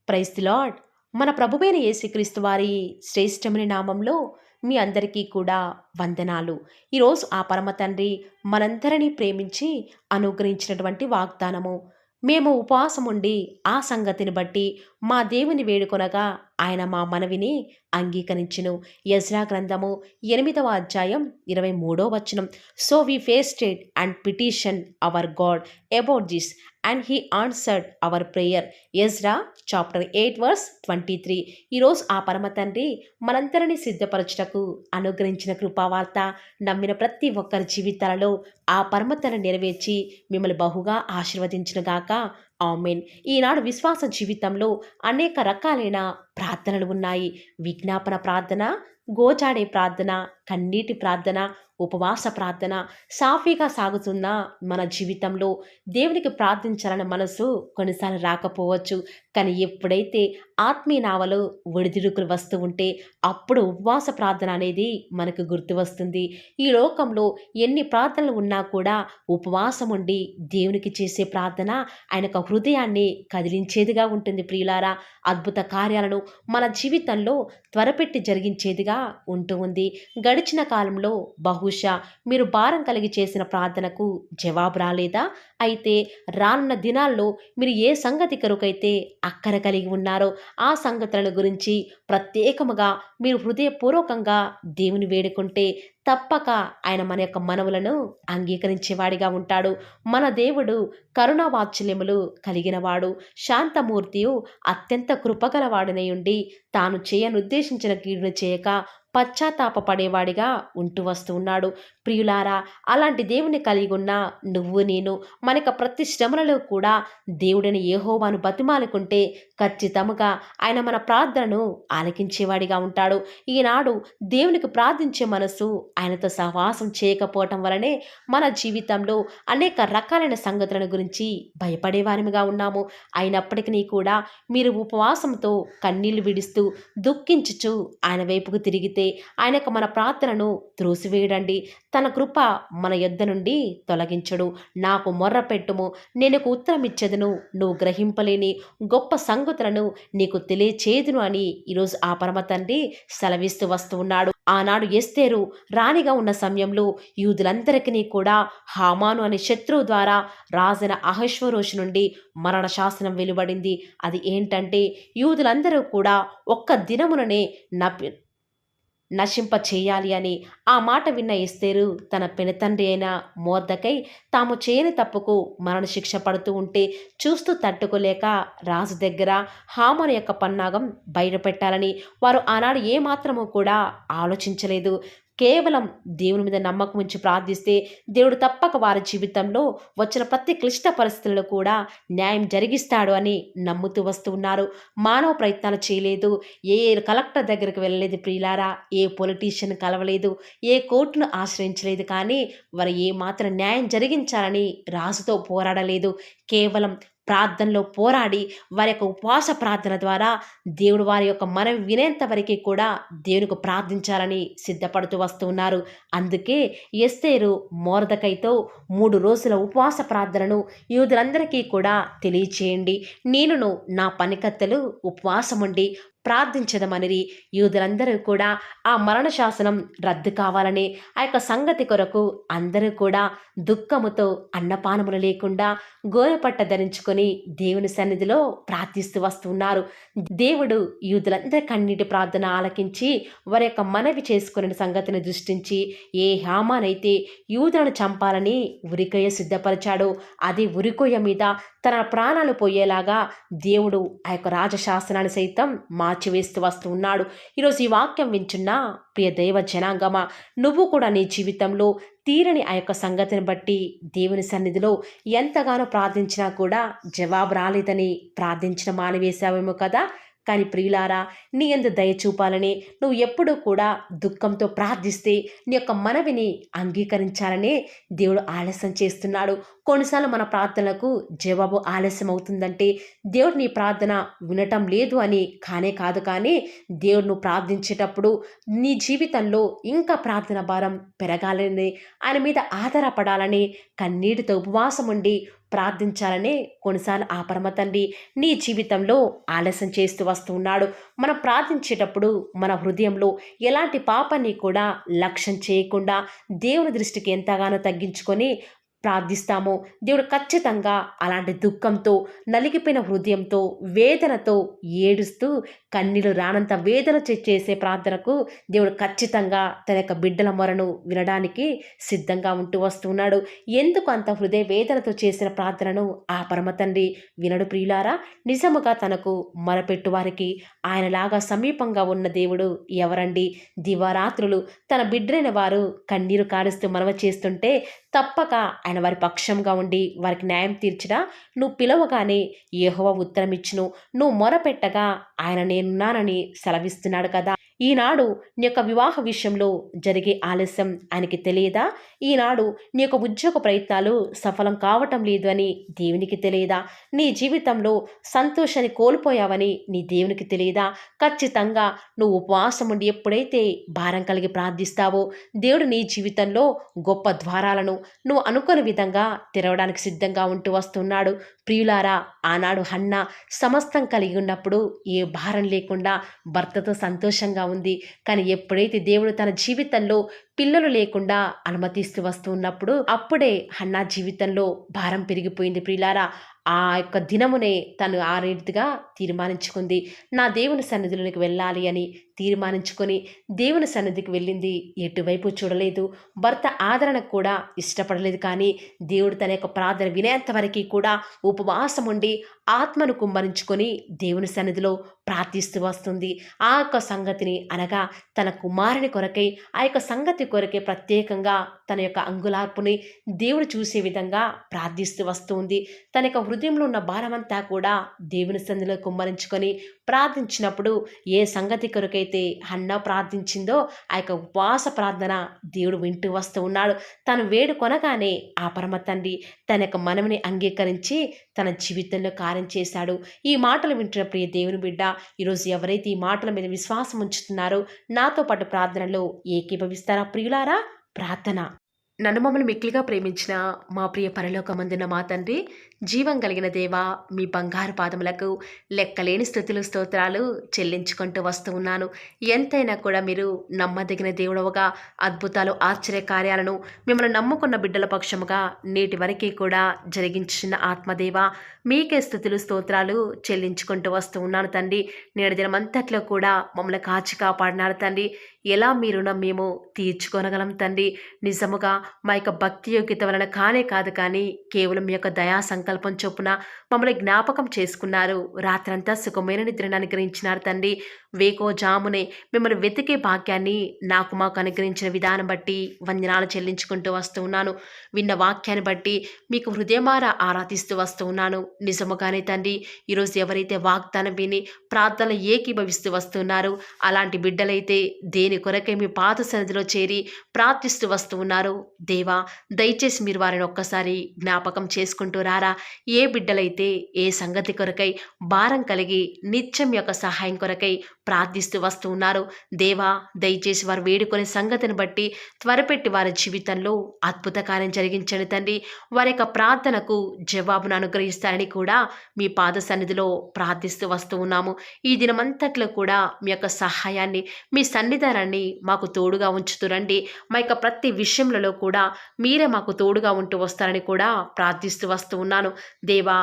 Praise the lord. మన ప్రభువైన యేసుక్రీస్తు వారి శ్రేష్టమైన నామంలో మీ అందరికీ కూడా వందనాలు. ఈరోజు ఆ పరమ తండ్రి మనందరినీ ప్రేమించి అనుగ్రహించినటువంటి వాగ్దానము. మేము ఉపవాసం ఉండి ఆ సంగతిని బట్టి మా దేవుని వేడుకొనగా ఆయన మా మనవిని అంగీకరించును. యెజ్రా గ్రంథము 8వ అధ్యాయం 23వ వచనం. So we fasted and petition our God about this and he answered our prayer. Ezra chapter 8 verse 23. ఈరోజు ఆ పరమ తండ్రి మనందరినీ సిద్ధపరచుటకు అనుగ్రహించిన కృపావార్త నమ్మిన ప్రతి ఒక్కరి జీవితాలలో ఆ పరమతను నెరవేర్చి మిమ్మల్ని బహుగా ఆశీర్వదించునుగాక. ఆమెన్. ఈనాడు విశ్వాస జీవితంలో అనేక రకాలైన ప్రార్థనలు ఉన్నాయి. విజ్ఞాపన ప్రార్థన, గోచాడే ప్రార్థన, కన్నీటి ప్రార్థన, ఉపవాస ప్రార్థన. సాఫీగా సాగుతున్న మన జీవితంలో దేవునికి ప్రార్థించాలన్న మనసు కొన్నిసార్లు రాకపోవచ్చు. కానీ ఎప్పుడైతే ఆత్మీయ నావలో ఒడిదుడుకులు వస్తూ ఉంటే అప్పుడు ఉపవాస ప్రార్థన అనేది మనకు గుర్తు వస్తుంది. ఈ లోకంలో ఎన్ని ప్రార్థనలు ఉన్నా కూడా ఉపవాసం ఉండి దేవునికి చేసే ప్రార్థన ఆయన యొక్క హృదయాన్ని కదిలించేదిగా ఉంటుంది. ప్రియులారా, అద్భుత కార్యాలను మన జీవితంలో త్వరపెట్టి జరిగించేదిగా ఉంటూ ఉంది. గడిచిన కాలంలో బహుశా మీరు భారం కలిగి చేసిన ప్రార్థనకు జవాబు రాలేదా? అయితే రానున్న దినాల్లో మీరు ఏ సంగతి కొరకైతే అక్కర కలిగి ఉన్నారో ఆ సంగతులను గురించి ప్రత్యేకముగా మీరు హృదయపూర్వకంగా దేవుని వేడుకుంటే తప్పక ఆయన మన యొక్క మనవులను అంగీకరించేవాడిగా ఉంటాడు. మన దేవుడు కరుణావాత్సల్యములు కలిగినవాడు, శాంతమూర్తియు, అత్యంత కృపగలవాడినై ఉండి తాను చేయనుద్దేశించిన కీడును చేయక పశ్చాత్తాపపడేవాడిగా ఉంటూ వస్తూ ఉన్నాడు. ప్రియులారా, అలాంటి దేవుని కలిగి ఉన్న నువ్వు నేను మనక ప్రతి శ్రమలలో కూడా దేవుడిని యెహోవాను బతిమాలుకుంటే ఖచ్చితంగా ఆయన మన ప్రార్థనను ఆలకించేవాడిగా ఉంటాడు. ఈనాడు దేవునికి ప్రార్థించే మనసు ఆయనతో సహవాసం చేయకపోవటం వలనే మన జీవితంలో అనేక రకాలైన సంగతులను గురించి భయపడేవారిగా ఉన్నాము. అయినప్పటికీ కూడా మీరు ఉపవాసంతో కన్నీళ్లు విడుస్తూ దుఃఖించుచు ఆయన వైపుకు తిరిగితే ఆయనకు మన ప్రార్థనను త్రోసివేయడండి. తన కృప మన యొద్ద నుండి తొలగించడు. నాకు మొర్ర పెట్టుము, నేను నీకు ఉత్తరం ఇచ్చేదను, నువ్వు గ్రహింపలేని గొప్ప సంగతులను నీకు తెలియచేదును అని ఈరోజు ఆ పరమ తండ్రి సెలవిస్తూ వస్తూ ఉన్నాడు. ఆనాడు ఎస్తేరు రాణిగా ఉన్న సమయంలో యూదులందరికీ కూడా హామాను అనే శత్రువు ద్వారా రాజైన అహష్వేరోషు నుండి మరణ శాసనం వెలువడింది. అది ఏంటంటే యూదులందరూ కూడా ఒక్క దినముననే నశింప చేయాలి అని. ఆ మాట విన్న ఎస్తేరు తన పెనతండ్రి అయిన మొర్దెకై తాము చేయని తప్పుకు మరణశిక్ష పడుతూ ఉంటే చూస్తూ తట్టుకోలేక రాజు దగ్గర హామాను యొక్క పన్నాగం బయటపెట్టాలని వారు ఆనాడు ఏమాత్రము కూడా ఆలోచించలేదు. కేవలం దేవుని మీద నమ్మకం ఉంచి ప్రార్థిస్తే దేవుడు తప్పక వారి జీవితంలో వచ్చిన ప్రతి క్లిష్ట పరిస్థితుల్లో కూడా న్యాయం జరిగిస్తాడు అని నమ్ముతూ వస్తూ ఉన్నారు. మానవ ప్రయత్నాలు చేయలేదు. ఏ కలెక్టర్ దగ్గరికి వెళ్ళలేదు ప్రియులారా, ఏ పొలిటీషియన్ కలవలేదు, ఏ కోర్టును ఆశ్రయించలేదు. కానీ వారు ఏమాత్రం న్యాయం జరిగించాలని రాజుతో పోరాడలేదు. కేవలం ప్రార్థనలో పోరాడి వారి యొక్క ఉపవాస ప్రార్థన ద్వారా దేవుడు వారి యొక్క మనవి వినేంత వరకు కూడా దేవునికి ప్రార్థించాలని సిద్ధపడుతూ వస్తూ ఉన్నారు. అందుకే ఎస్తేరు మొర్దెకైతో 3 రోజుల ఉపవాస ప్రార్థనను యూదులందరికీ కూడా తెలియచేయండి, నేనును నా పనికత్తెలు ఉపవాసం ఉండి ప్రార్థించదమనిరి. యూదులందరూ కూడా ఆ మరణ శాసనం రద్దు కావాలని ఆ యొక్క సంగతి కొరకు అందరూ కూడా దుఃఖముతో అన్నపానములు లేకుండా గోనెపట్ట ధరించుకొని దేవుని సన్నిధిలో ప్రార్థిస్తూ వస్తున్నారు. దేవుడు యూదులందరి కన్నీటి ప్రార్థన ఆలకించి వారి యొక్క మనవి చేసుకునే సంగతిని దృష్టించి ఏ హామానైతే యూదులను చంపాలని ఉరికొయ్య సిద్ధపరిచాడో అదే ఉరికొయ్య మీద తన ప్రాణాలు పోయేలాగా దేవుడు ఆ యొక్క రాజశాసనాన్ని సైతం మార్చివేస్తూ వస్తూ ఉన్నాడు. ఈరోజు ఈ వాక్యం వింటున్న ప్రియ దైవ జనాంగమా, నువ్వు కూడా నీ జీవితంలో తీరని ఆ యొక్క సంగతిని బట్టి దేవుని సన్నిధిలో ఎంతగానో ప్రార్థించినా కూడా జవాబు రాలేదని ప్రార్థించిన మానివేశావేమో కదా. కానీ ప్రియులారా, నీ యందు దయ చూపాలని నువ్వు ఎప్పుడూ కూడా దుఃఖంతో ప్రార్థిస్తే నీ యొక్క మనవిని అంగీకరించాలనే దేవుడు ఆలస్యం చేస్తున్నాడు. కొన్నిసార్లు మన ప్రార్థనలకు జవాబు ఆలస్యం అవుతుందంటే దేవుడు నీ ప్రార్థన వినటం లేదు అని కానే కాదు. కానీ దేవుడు నువ్వు ప్రార్థించేటప్పుడు నీ జీవితంలో ఇంకా ప్రార్థన భారం పెరగాలని, ఆయన మీద ఆధారపడాలని కన్నీటితో ఉపవాసం ఉండి ప్రార్థించాలనే కొన్నిసార్లు ఆ పరమ తండ్రి నీ జీవితంలో ఆలస్యం చేస్తూ వస్తూ ఉన్నాడు. మనం ప్రార్థించేటప్పుడు మన హృదయంలో ఎలాంటి పాపాన్ని కూడా లక్ష్యం చేయకుండా దేవుని దృష్టికి ఎంతగానో తగ్గించుకొని ప్రార్థిస్తామో దేవుడు ఖచ్చితంగా అలాంటి దుఃఖంతో, నలిగిపోయిన హృదయంతో, వేదనతో ఏడుస్తూ కన్నీళ్లు రానంత వేదన చేసే ప్రార్థనకు దేవుడు ఖచ్చితంగా తన యొక్క బిడ్డల మొరను వినడానికి సిద్ధంగా ఉంటూ వస్తున్నాడు. ఎందుకు అంత హృదయ వేదనతో చేసిన ప్రార్థనను ఆ పరమ తండ్రి వినడు ప్రియులారా? నిజముగా తనకు మొరపెట్టు వారికి ఆయనలాగా సమీపంగా ఉన్న దేవుడు ఎవరండి? దివారాత్రులు తన బిడ్డలైన వారు కన్నీరు కారుస్తూ మనవ చేస్తుంటే తప్పక ఆయన వారి పక్షంగా ఉండి వారికి న్యాయం తీర్చినా, నువ్వు పిలవగానే యెహోవా ఉత్తరమిచ్చును, నువ్వు మొరపెట్టగా ఆయన నేనున్నానని సెలవిస్తున్నాడు కదా. ఈనాడు నీ యొక్క వివాహ విషయంలో జరిగే ఆలస్యం ఆయనకి తెలియదా? ఈనాడు నీ యొక్క ఉద్యోగ ప్రయత్నాలు సఫలం కావటం లేదు అని దేవునికి తెలియదా? నీ జీవితంలో సంతోషాన్ని కోల్పోయావని నీ దేవునికి తెలియదా? ఖచ్చితంగా నువ్వు ఉపవాసం ఉండి ఎప్పుడైతే భారం కలిగి ప్రార్థిస్తావో దేవుడు నీ జీవితంలో గొప్ప ద్వారాలను నువ్వు అనుకోని విధంగా తెరవడానికి సిద్ధంగా ఉంటూ వస్తున్నాడు. ప్రియులారా, ఆనాడు హన్న సమస్తం కలిగి ఉన్నప్పుడు ఏ భారం లేకుండా భర్తతో సంతోషంగా ఉంది. కానీ ఎప్పుడైతే దేవుడు తన జీవితంలో పిల్లలు లేకుండా అనుమతిస్తూ వస్తూ ఉన్నప్పుడు అప్పుడే హన్నా జీవితంలో భారం పెరిగిపోయింది. ప్రియులారా, ఆ యొక్క దినమునే తను ఆ రీతిగా తీర్మానించుకుంది. నా దేవుని సన్నిధిలోనికి వెళ్ళాలి అని తీర్మానించుకొని దేవుని సన్నిధికి వెళ్ళింది. ఎటువైపు చూడలేదు. భర్త ఆదరణకు కూడా ఇష్టపడలేదు. కానీ దేవుడు తన యొక్క ప్రార్థన వినేంత వరకు కూడా ఉపవాసం ఉండి ఆత్మను కుమ్మరించుకొని దేవుని సన్నిధిలో ప్రార్థిస్తూ వస్తుంది. ఆ యొక్క సంగతిని అనగా తన కుమారుని కొరకై ఆ యొక్క సంగతి కొరకై ప్రత్యేకంగా తన యొక్క అంగుళార్పుని దేవుడు చూసే విధంగా ప్రార్థిస్తూ వస్తుంది. తన యొక్క హృదయంలో ఉన్న భారమంతా కూడా దేవుని సన్నిధిలో కుమ్మరించుకొని ప్రార్థించినప్పుడు ఏ సంగతి కొరకైతే హన్న ప్రార్థించిందో ఆ యొక్క ఉపవాస ప్రార్థన దేవుడు వింటూ వస్తూ ఉన్నాడు. తను వేడుకొనగానే ఆ పరమ తండ్రి తన యొక్క మనవిని అంగీకరించి తన జీవితంలో కార్యం చేశాడు. ఈ మాటలు వింటున్న ప్రియ దేవుని బిడ్డ, ఈరోజు ఎవరైతే ఈ మాటల మీద విశ్వాసం ఉంచుతున్నారో నాతో పాటు ప్రార్థనలో ఏకీభవిస్తారా ప్రియులారా? ప్రార్థన. నన్ను మమ్మల్ని మిక్కిలిగా ప్రేమించిన మా ప్రియ పరలోకమందున్న మా తండ్రి, జీవం కలిగిన దేవా, మీ బంగారు పాదములకు లెక్కలేని స్తుతులు స్తోత్రాలు చెల్లించుకుంటూ వస్తూ ఉన్నాను. ఎంతైనా కూడా మీరు నమ్మదగిన దేవుడవుగా అద్భుతాలు ఆశ్చర్య కార్యాలను మిమ్మల్ని నమ్ముకున్న బిడ్డల పక్షముగా నేటి వరకు కూడా జరిగించిన ఆత్మదేవ, మీకే స్తుతులు స్తోత్రాలు చెల్లించుకుంటూ వస్తూ ఉన్నాను తండ్రి. నేడు దినమంతట్లో కూడా మమ్మల్ని కాచి కాపాడినారు తండ్రి. ఎలా మీ రుణం మేము తీర్చుకొనగలం తండ్రి? నిజముగా మా యొక్క భక్తి యోగ్యత వలన కానే కాదు, కానీ కేవలం మీ యొక్క దయా సంకల్పం చొప్పున మమ్మల్ని జ్ఞాపకం చేసుకున్నారు. రాత్రంతా సుఖమైన నిద్రను అనుగ్రహించినారు తండ్రి. వేకో జామునే మిమ్మల్ని వెతికే భాగ్యాన్ని మాకు అనుగ్రహించిన విధానం బట్టి వందనాలు చెల్లించుకుంటూ వస్తూ ఉన్నాను. విన్న వాక్యాన్ని బట్టి మీకు హృదయమారా ఆరాధిస్తూ వస్తూ ఉన్నాను. నిజముగానే తండ్రి, ఈరోజు ఎవరైతే వాగ్దానం విని ప్రార్థనలు ఏకీభవిస్తూ వస్తున్నారు, అలాంటి బిడ్డలైతే దేని కొరకై మీ పాద సన్నిధిలో చేరి ప్రార్థిస్తూ వస్తూ ఉన్నారు. దేవా, దయచేసి మీరు వారిని ఒక్కసారి జ్ఞాపకం చేసుకుంటూ రారా. ఏ బిడ్డలైతే ఏ సంగతి కొరకై భారం కలిగి నిత్యం యొక్క సహాయం కొరకై ప్రార్థిస్తూ వస్తూ ఉన్నారు, దేవా దయచేసి వారు వేడుకునే సంగతిని బట్టి త్వరపెట్టి వారి జీవితంలో అద్భుత కార్యం జరిగించండి తండ్రి. వారి యొక్క ప్రార్థనకు జవాబును అనుగ్రహిస్తారని కూడా మీ పాద సన్నిధిలో ప్రార్థిస్తూ వస్తూ ఉన్నాము. ఈ దినమంతట్లో కూడా మీ యొక్క సహాయాన్ని, మీ సన్నిధానాన్ని మాకు తోడుగా ఉంచుతురండి. మా యొక్క ప్రతి విషయంలో కూడా మీరే మాకు తోడుగా ఉంటూ వస్తారని కూడా ప్రార్థిస్తూ వస్తూ ఉన్నాను. దేవా,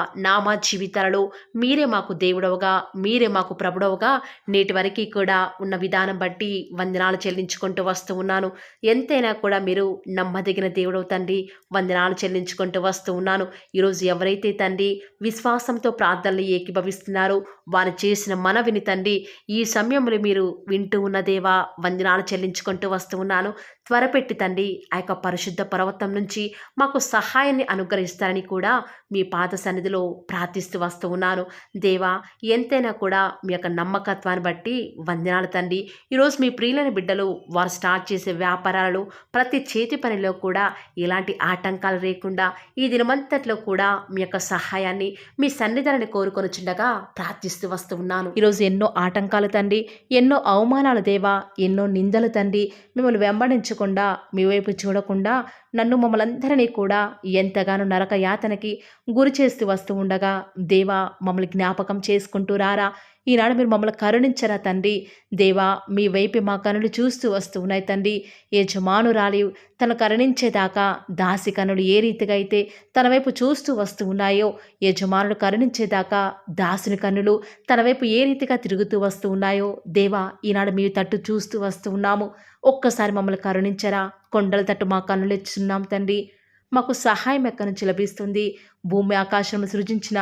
మా జీవితాలలో మీరే మాకు దేవుడవుగా, మీరే మాకు ప్రభుడవుగా నేటి వరకు కూడా ఉన్న విధానం బట్టి వందనాలు చెల్లించుకుంటూ వస్తూ ఉన్నాను. ఎంతైనా కూడా మీరు నమ్మదగిన దేవుడవు తండ్రి, వందనాలు చెల్లించుకుంటూ వస్తూ ఉన్నాను. ఈరోజు ఎవరైతే తండ్రి విశ్వాసంతో ప్రార్థనలు ఏకీభవిస్తున్నారో వారు చేసిన మనవిని తండ్రి ఈ సమయంలో మీరు వింటూ ఉన్న దేవా, వందనాలు చెల్లించుకుంటూ వస్తూ ఉన్నాను. త్వరపెట్టి తండ్రి ఆ యొక్క పరిశుద్ధ పర్వతం నుంచి మాకు సహాయాన్ని అనుగ్రహిస్తారని కూడా మీ పాద సన్నిధిలో ప్రార్థిస్తూ వస్తూ ఉన్నాను. దేవా, ఎంతైనా కూడా మీ యొక్క నమ్మకత్వాన్ని బట్టి వందనాలు తండ్రి. ఈరోజు మీ ప్రియులైన బిడ్డలు వారు స్టార్ట్ చేసే వ్యాపారాలు, ప్రతి చేతి పనిలో కూడా ఎలాంటి ఆటంకాలు లేకుండా ఈ దినమంతట్లో కూడా మీ యొక్క సహాయాన్ని, మీ సన్నిధానాన్ని కోరుకొనుచుండగా ప్రార్థిస్తూ వస్తూ ఉన్నాను. ఈరోజు ఎన్నో ఆటంకాలు తండ్రి, ఎన్నో అవమానాలు దేవా, ఎన్నో నిందలు తండ్రి, మిమ్మల్ని వెంబడించకుండా, మీ వైపు చూడకుండా నన్ను మమ్మల్ందరినీ కూడా ఎంతగానో నరక యాతనకి గురి చేస్తూ వస్తూ ఉండగా, దేవా మమ్మల్ని జ్ఞాపకం చేసుకుంటూ రారా. ఈనాడు మీరు మమ్మల్ని కరుణించరా తండ్రి. దేవా మీ వైపే మా కనులు చూస్తూ వస్తూ ఉన్నాయి తండ్రి. యజమానురాలి తను కరుణించేదాకా దాసి కనులు ఏ రీతిగా అయితే తన వైపు చూస్తూ వస్తూ ఉన్నాయో, యజమానుడు కరుణించేదాకా దాసుని కన్నులు తన వైపు ఏ రీతిగా తిరుగుతూ వస్తూ ఉన్నాయో, దేవా ఈనాడు మీ తట్టు చూస్తూ వస్తూ ఉన్నాము. ఒక్కసారి మమ్మల్ని కరుణించరా. కొండల తట్టు మా కన్నులు ఎచ్చున్నాం తండ్రి. మాకు సహాయం ఎక్కడి నుంచి లభిస్తుంది? భూమి ఆకాశం సృజించిన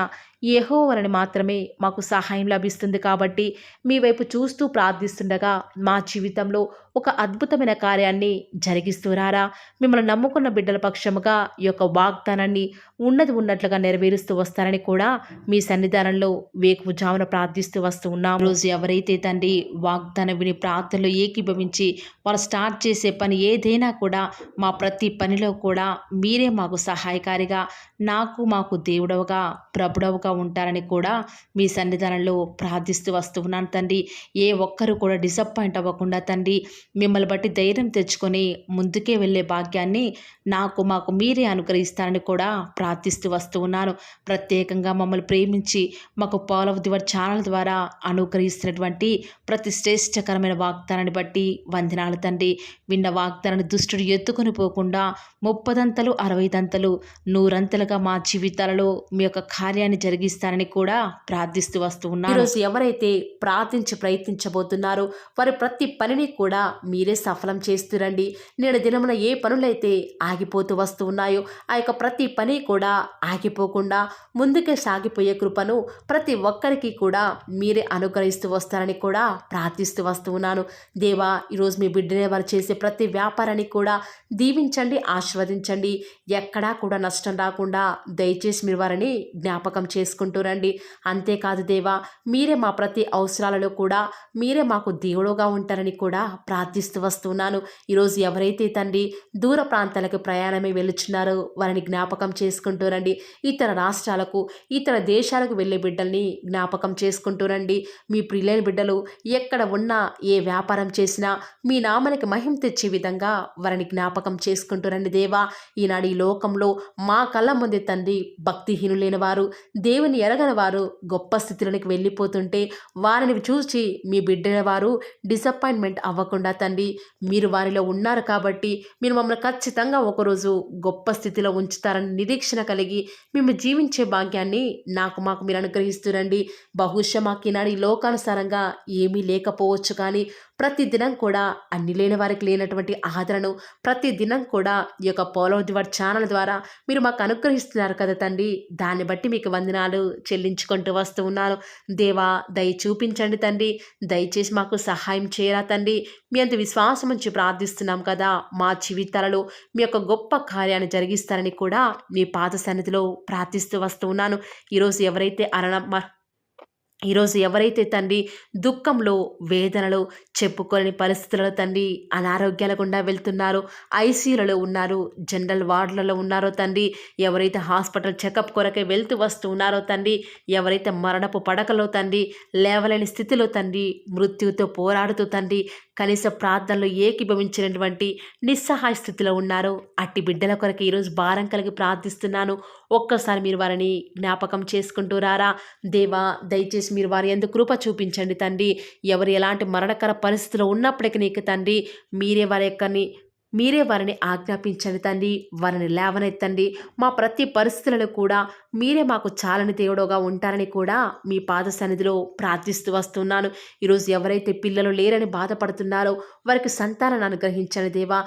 యెహోవాని మాత్రమే మాకు సహాయం లభిస్తుంది. కాబట్టి మీ వైపు చూస్తూ ప్రార్థిస్తుండగా మా జీవితంలో ఒక అద్భుతమైన కార్యాన్ని జరిగిస్తూ రారా. మిమ్మల్ని నమ్ముకున్న బిడ్డల పక్షముగా ఈ యొక్క వాగ్దానాన్ని ఉన్నది ఉన్నట్లుగా నెరవేరుస్తూ వస్తారని కూడా మీ సన్నిధానంలో వేకువజామున ప్రార్థిస్తూ వస్తూ ఉన్నాం. రోజు ఎవరైతే తండ్రి వాగ్దానం విని ప్రార్థనలో ఏకీభవించి వాళ్ళు స్టార్ట్ చేసే పని ఏదైనా కూడా, మా ప్రతి పనిలో కూడా మీరే మాకు సహాయకారిగా, మాకు దేవుడవుగా, ప్రభుడవుగా ఉంటారని కూడా మీ సన్నిధానంలో ప్రార్థిస్తూ వస్తూ ఉన్నాను తండ్రి. ఏ ఒక్కరు కూడా డిసప్పాయింట్ అవ్వకుండా తండ్రి, మిమ్మల్ని బట్టి ధైర్యం తెచ్చుకొని ముందుకే వెళ్ళే భాగ్యాన్ని మాకు మీరే అనుగ్రహిస్తారని కూడా ప్రార్థిస్తూ వస్తూ ఉన్నాను. ప్రత్యేకంగా మమ్మల్ని ప్రేమించి మాకు Paul of the word channel ద్వారా అనుగ్రహిస్తున్నటువంటి ప్రతి శ్రేష్టకరమైన వాగ్దానాన్ని బట్టి వందనాలు తండ్రి. విన్న వాగ్దానాన్ని దుష్టుడు ఎత్తుకొని పోకుండా 30 60 100 మా జీవితాలలో మీ యొక్క కార్యాన్ని జరిగిస్తారని కూడా ప్రార్థిస్తూ వస్తూ ఉన్నారు. ఈరోజు ఎవరైతే ప్రార్థించి ప్రయత్నించబోతున్నారో వారి ప్రతి పనిని కూడా మీరే సఫలం చేస్తురండి. నేడు దినమున ఏ పనులైతే ఆగిపోతూ వస్తూ ఉన్నాయో ఆ యొక్క ప్రతి పని కూడా ఆగిపోకుండా ముందుకే సాగిపోయే కృపను ప్రతి ఒక్కరికి కూడా మీరే అనుగ్రహిస్తూ వస్తారని కూడా ప్రార్థిస్తూ వస్తూ ఉన్నాను. దేవా ఈరోజు మీ బిడ్డనే వారు చేసే ప్రతి వ్యాపారాన్ని కూడా దీవించండి, ఆశీర్వదించండి. ఎక్కడా కూడా నష్టం రాకుండా దయచేసి మీరు వారిని జ్ఞాపకం చేసుకుంటూ రండి. అంతేకాదు దేవా, మీరే మా ప్రతి అవసరాలలో కూడా మీరే మాకు దేవుడుగా ఉంటారని కూడా ప్రార్థిస్తూ వస్తున్నాను. ఈరోజు ఎవరైతే తండ్రి దూర ప్రాంతాలకు ప్రయాణమే వెళుచున్నారో వారిని జ్ఞాపకం చేసుకుంటూ రండి. ఇతర రాష్ట్రాలకు, ఇతర దేశాలకు వెళ్ళే బిడ్డల్ని జ్ఞాపకం చేసుకుంటూ రండి. మీ ప్రియులైన బిడ్డలు ఎక్కడ ఉన్నా, ఏ వ్యాపారం చేసినా మీ నామానికి మహిమ తెచ్చే విధంగా వారిని జ్ఞాపకం చేసుకుంటూ రండి దేవా. ఈనాడు ఈ లోకంలో మా కళ్ళ ముందే తండ్రి భక్తిహీనులైన వారు, దేవుని ఎరగని వారు గొప్ప స్థితిలోనికి వెళ్ళిపోతుంటే వారిని చూసి మీ బిడ్డల వారు డిసప్పాయింట్మెంట్ అవ్వకుండా తండ్రి, మీరు వారిలో ఉన్నారు కాబట్టి మీరు మమ్మల్ని ఖచ్చితంగా ఒకరోజు గొప్ప స్థితిలో ఉంచుతారని నిరీక్షణ కలిగి మేము జీవించే భాగ్యాన్ని మాకు మీరు అనుగ్రహిస్తురండి. బహుశా మాకు ఈనాడు ఈ లోకానుసారంగా ఏమీ లేకపోవచ్చు, కానీ ప్రతిదినం కూడా అన్ని లేని వారికి లేనటువంటి ఆదరణను ప్రతిదినం కూడా ఈ యొక్క Paul of the word channel ద్వారా మీరు మాకు అనుగ్రహిస్తున్నారు కదా తండ్రి. దాన్ని బట్టి మీకు వందనాలు చెల్లించుకుంటూ వస్తూ ఉన్నాను. దేవా దయ చూపించండి తండ్రి, దయచేసి మాకు సహాయం చేయరా తండ్రి. మీ అంత విశ్వాసం నుంచి ప్రార్థిస్తున్నాం కదా, మా జీవితాలలో మీ యొక్క గొప్ప కార్యాన్ని జరిగిస్తారని కూడా మీ పాద సన్నిధిలో ప్రార్థిస్తూ వస్తూ ఉన్నాను. ఈరోజు ఎవరైతే తండ్రి దుఃఖంలో, వేదనలో, చెప్పుకోలేని పరిస్థితులలో తండ్రి అనారోగ్యాల గుండా వెళ్తున్నారో, ఐసీయూలలో ఉన్నారు, జనరల్ వార్డులలో ఉన్నారో తండ్రి, ఎవరైతే హాస్పిటల్ చెకప్ కొరకే వెళ్తూ వస్తూ ఉన్నారో తండ్రి, ఎవరైతే మరణపు పడకలో తండ్రి లేవలేని స్థితిలో తండ్రి మృత్యుతో పోరాడుతూ తండ్రి కనీస ప్రార్థనలో ఏకీభవించినటువంటి నిస్సహాయ స్థితిలో ఉన్నారో అట్టి బిడ్డల కొరకు ఈరోజు భారం కలిగి ప్రార్థిస్తున్నాను. ఒక్కసారి మీరు వారిని జ్ఞాపకం చేసుకుంటూ రారా దేవా. దయచేసి మీరు వారి యందు కృప చూపించండి తండ్రి. ఎవరు ఎలాంటి మరణకర పరిస్థితిలో ఉన్నప్పటికీ నీకు తండ్రి మీరే వారిని ఆజ్ఞాపించండి తండ్రి. వారిని లేవనెత్తండి. మా ప్రతి పరిస్థితులలో కూడా మీరే మాకు చాలని దేవుడుగా ఉంటారని కూడా మీ పాద సన్నిధిలో ప్రార్థిస్తూ వస్తున్నాను. ఈరోజు ఎవరైతే పిల్లలు లేరని బాధపడుతున్నారో వారికి సంతానాన్ని అనుగ్రహించండి దేవా.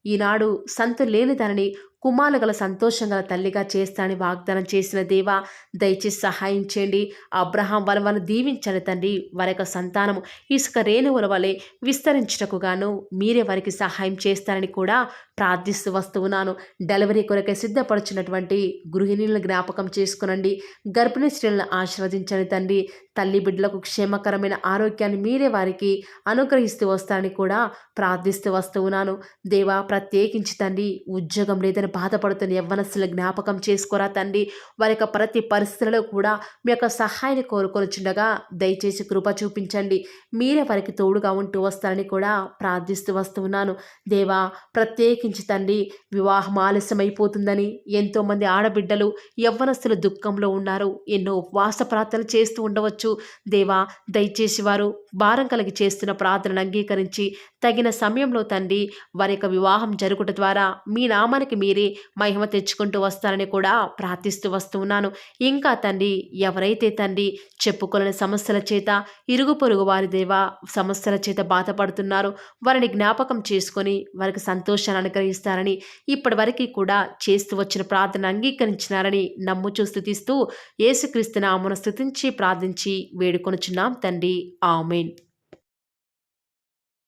ఈనాడు సంతు లేని దానిని కుమారులు గల సంతోషం గల తల్లిగా చేస్తానని వాగ్దానం చేసిన దేవా, దయచేసి సహాయం చేయండి. అబ్రహాం వారిని దీవించండి తండ్రి. వారి యొక్క సంతానము ఇసుక రేణువుల వలె విస్తరించుటకు గాను మీరే వారికి సహాయం చేస్తారని కూడా ప్రార్థిస్తూ వస్తూ ఉన్నాను. డెలివరీ కొరకై సిద్ధపడుచున్నటువంటి గృహిణులను జ్ఞాపకం చేసుకునండి. గర్భిణీ స్త్రీలను ఆశీర్వదించండి తండ్రి. తల్లి బిడ్డలకు క్షేమకరమైన ఆరోగ్యాన్ని మీరే వారికి అనుగ్రహిస్తూ వస్తారని కూడా ప్రార్థిస్తూ వస్తూ ఉన్నాను. దేవా, ప్రత్యేకించి తండ్రి ఉద్యోగం లేదని బాధపడుతున్న యవ్వనస్తుల జ్ఞాపకం చేసుకోరా తండ్రి. వారి యొక్క ప్రతి పరిస్థితులలో కూడా మీ యొక్క సహాయాన్ని కోరుకొనిచుండగా దయచేసి కృప చూపించండి. మీరే వారికి తోడుగా ఉంటూ వస్తారని కూడా ప్రార్థిస్తూ వస్తూ ఉన్నాను. దేవా, ప్రత్యేకించి తండ్రి వివాహం ఆలస్యమైపోతుందని ఎంతోమంది ఆడబిడ్డలు యవ్వనస్తులు దుఃఖంలో ఉన్నారు. ఎన్నో ఉపవాస ప్రార్థనలు చేస్తూ ఉండవచ్చు. దేవా, దయచేసి వారు భారం కలిగి చేస్తున్న ప్రార్థనను అంగీకరించి తగిన సమయంలో తండ్రి వారి యొక్క వివాహం జరుగుట ద్వారా మీ నామానికి మీరే మహిమ తెచ్చుకుంటూ వస్తారని కూడా ప్రార్థిస్తూ వస్తూ ఉన్నాను. ఇంకా తండ్రి ఎవరైతే తండ్రి చెప్పుకోలేని సమస్యల చేత ఇరుగు పొరుగు వారి దేవా సమస్యల చేత బాధపడుతున్నారో వారిని జ్ఞాపకం చేసుకొని వారికి సంతోషాన్ని అనుగ్రహిస్తారని ఇప్పటి వరకు కూడా చేస్తూ వచ్చిన ప్రార్థన అంగీకరించినారని నమ్ముచూ స్తుతిస్తూ యేసుక్రీస్తు నామమున స్తుతించి ప్రార్థించి వేడుకొనుచున్నాం తండ్రి. ఆమేన్.